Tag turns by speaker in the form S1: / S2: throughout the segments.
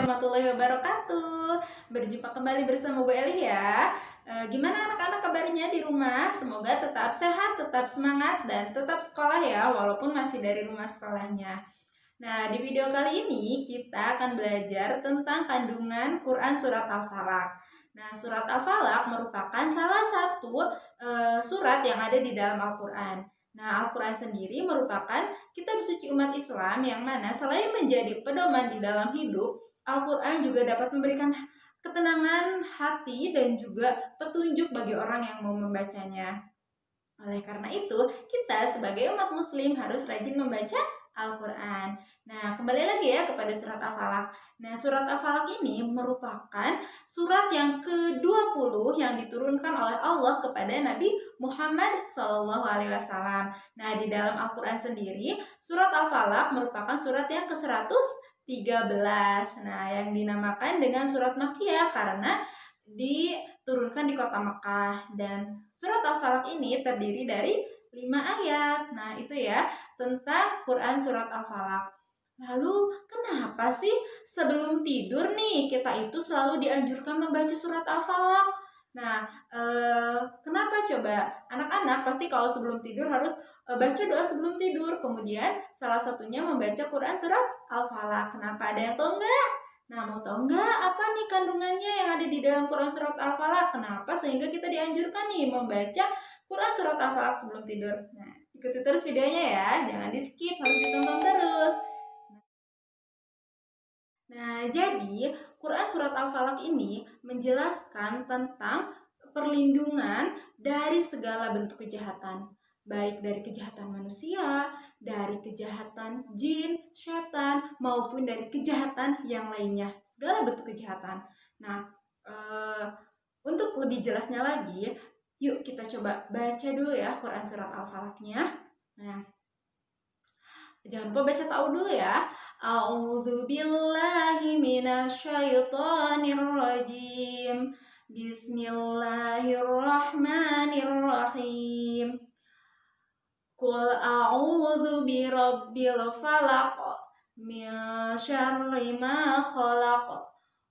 S1: warahmatullahi wabarakatuh. Berjumpa kembali bersama Bu Eli ya. Gimana anak-anak kabarnya di rumah? Semoga tetap sehat, tetap semangat, dan tetap sekolah ya, walaupun masih dari rumah sekolahnya. Nah, di video kali ini kita akan belajar tentang kandungan Quran Surat Al-Falaq. Nah, Surat Al-Falaq merupakan salah satu surat yang ada di dalam Al-Quran. Nah, Al-Quran sendiri merupakan kitab suci umat Islam yang mana selain menjadi pedoman di dalam hidup, Al-Quran juga dapat memberikan ketenangan hati dan juga petunjuk bagi orang yang mau membacanya. Oleh karena itu, kita sebagai umat muslim harus rajin membaca Al-Quran. Nah, kembali lagi ya kepada surat Al-Falaq. Nah, surat Al-Falaq ini merupakan surat yang ke-20 yang diturunkan oleh Allah kepada Nabi Muhammad SAW. Nah, di dalam Al-Quran sendiri, surat Al-Falaq merupakan surat yang ke-113. Nah, yang dinamakan dengan surat Makkiyah karena diturunkan di kota Mekah. Dan surat Al-Falaq ini terdiri dari 5 ayat. Nah, itu ya tentang Quran surat Al-Falaq. Lalu kenapa sih sebelum tidur nih kita itu selalu dianjurkan membaca surat Al-Falaq? Nah, kenapa coba? Anak-anak pasti kalau sebelum tidur harus baca doa sebelum tidur. Kemudian salah satunya membaca Quran surat Al-Falaq. Kenapa? Ada yang tahu nggak? Nah, mau tahu nggak apa nih kandungannya yang ada di dalam Quran surat Al-Falaq? Kenapa sehingga kita dianjurkan nih membaca Quran surat Al-Falaq sebelum tidur? Nah, ikuti terus videonya ya, jangan di skip, harus ditonton terus. Nah, jadi Quran surat Al-Falaq ini menjelaskan tentang perlindungan dari segala bentuk kejahatan, baik dari kejahatan manusia, dari kejahatan jin, setan, maupun dari kejahatan yang lainnya, segala bentuk kejahatan. Nah, untuk lebih jelasnya lagi, yuk kita coba baca dulu ya Quran surat Al-Falaqnya. Nah, jangan lupa baca tahu dulu ya. A'udzu billahi minasyaitonir rajim. Bismillahirrahmanirrahim. Qul a'udzu birabbil falaq min syarri ma khalaq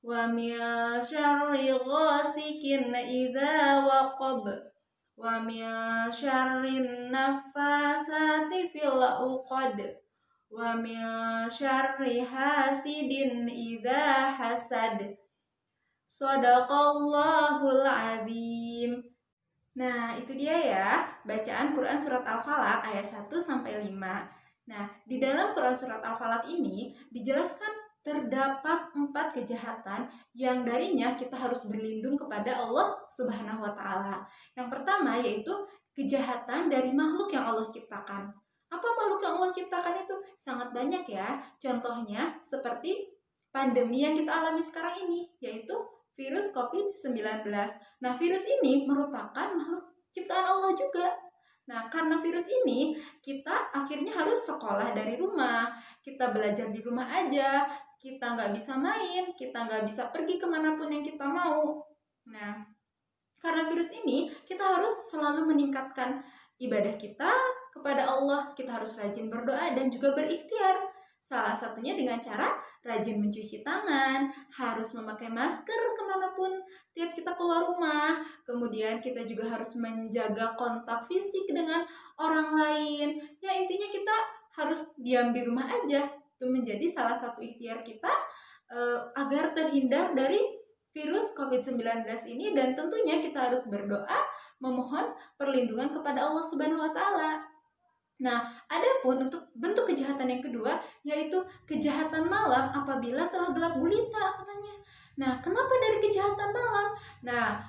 S1: wa min syarri ghasikin idza waqab wa min syarrin naffasati fil 'uqad wa min syarri hasidin idza hasad. Shadaqallahul azim. Nah, itu dia ya bacaan Quran surat Al-Falaq ayat 1 sampai 5. Nah, di dalam Quran surat Al-Falaq ini dijelaskan terdapat 4 kejahatan yang darinya kita harus berlindung kepada Allah Subhanahu wa taala. Yang pertama yaitu kejahatan dari makhluk yang Allah ciptakan. Apa makhluk yang Allah ciptakan itu? Sangat banyak ya. Contohnya seperti pandemi yang kita alami sekarang ini, yaitu virus COVID-19. Nah, virus ini merupakan makhluk ciptaan Allah juga. Nah, karena virus ini, kita akhirnya harus sekolah dari rumah. Kita belajar di rumah aja. Kita nggak bisa main. Kita nggak bisa pergi kemanapun yang kita mau. Nah, karena virus ini, kita harus selalu meningkatkan ibadah kita kepada Allah. Kita harus rajin berdoa dan juga berikhtiar. Salah satunya dengan cara rajin mencuci tangan, harus memakai masker kemanapun tiap kita keluar rumah. Kemudian kita juga harus menjaga kontak fisik dengan orang lain. Ya, intinya kita harus diam di rumah aja. Itu menjadi salah satu ikhtiar kita agar terhindar dari virus COVID-19 ini. Dan tentunya kita harus berdoa memohon perlindungan kepada Allah Subhanahu wa taala. Nah, adapun untuk bentuk kejahatan yang kedua yaitu kejahatan malam apabila telah gelap gulita katanya. Nah, kenapa dari kejahatan malam? Nah,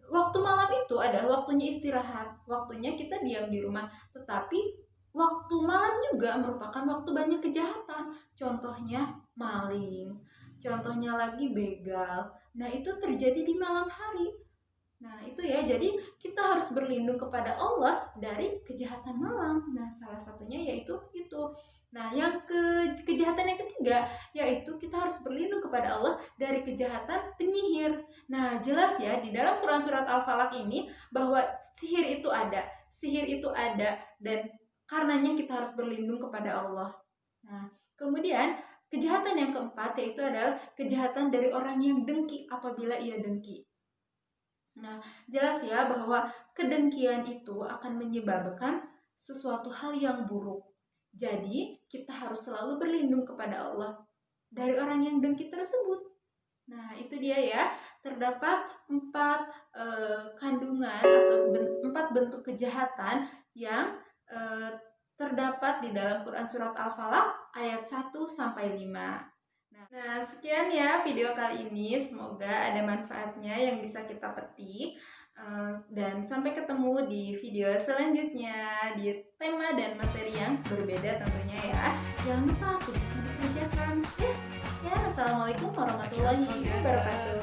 S1: waktu malam itu adalah waktunya istirahat, waktunya kita diam di rumah. Tetapi waktu malam juga merupakan waktu banyak kejahatan. Contohnya maling, contohnya lagi begal. Nah, itu terjadi di malam hari. Nah, itu ya, jadi kita harus berlindung kepada Allah dari kejahatan malam. Nah, salah satunya yaitu itu. Nah, yang kejahatan yang ketiga yaitu kita harus berlindung kepada Allah dari kejahatan penyihir. Nah, jelas ya di dalam Quran surat Al-Falaq ini bahwa sihir itu ada dan karenanya kita harus berlindung kepada Allah. Nah, kemudian kejahatan yang keempat yaitu adalah kejahatan dari orang yang dengki apabila ia dengki. Nah, jelas ya bahwa kedengkian itu akan menyebabkan sesuatu hal yang buruk. Jadi, kita harus selalu berlindung kepada Allah dari orang yang dengki tersebut. Nah, itu dia ya. Terdapat 4 kandungan atau 4 bentuk kejahatan yang terdapat di dalam Quran Surat Al-Falaq ayat 1 sampai 5. Nah, sekian ya video kali ini. Semoga ada manfaatnya yang bisa kita petik. Dan sampai ketemu di video selanjutnya di tema dan materi yang berbeda tentunya ya. Jangan lupa untuk bisa dikerjakan. Ya, assalamualaikum warahmatullahi wabarakatuh.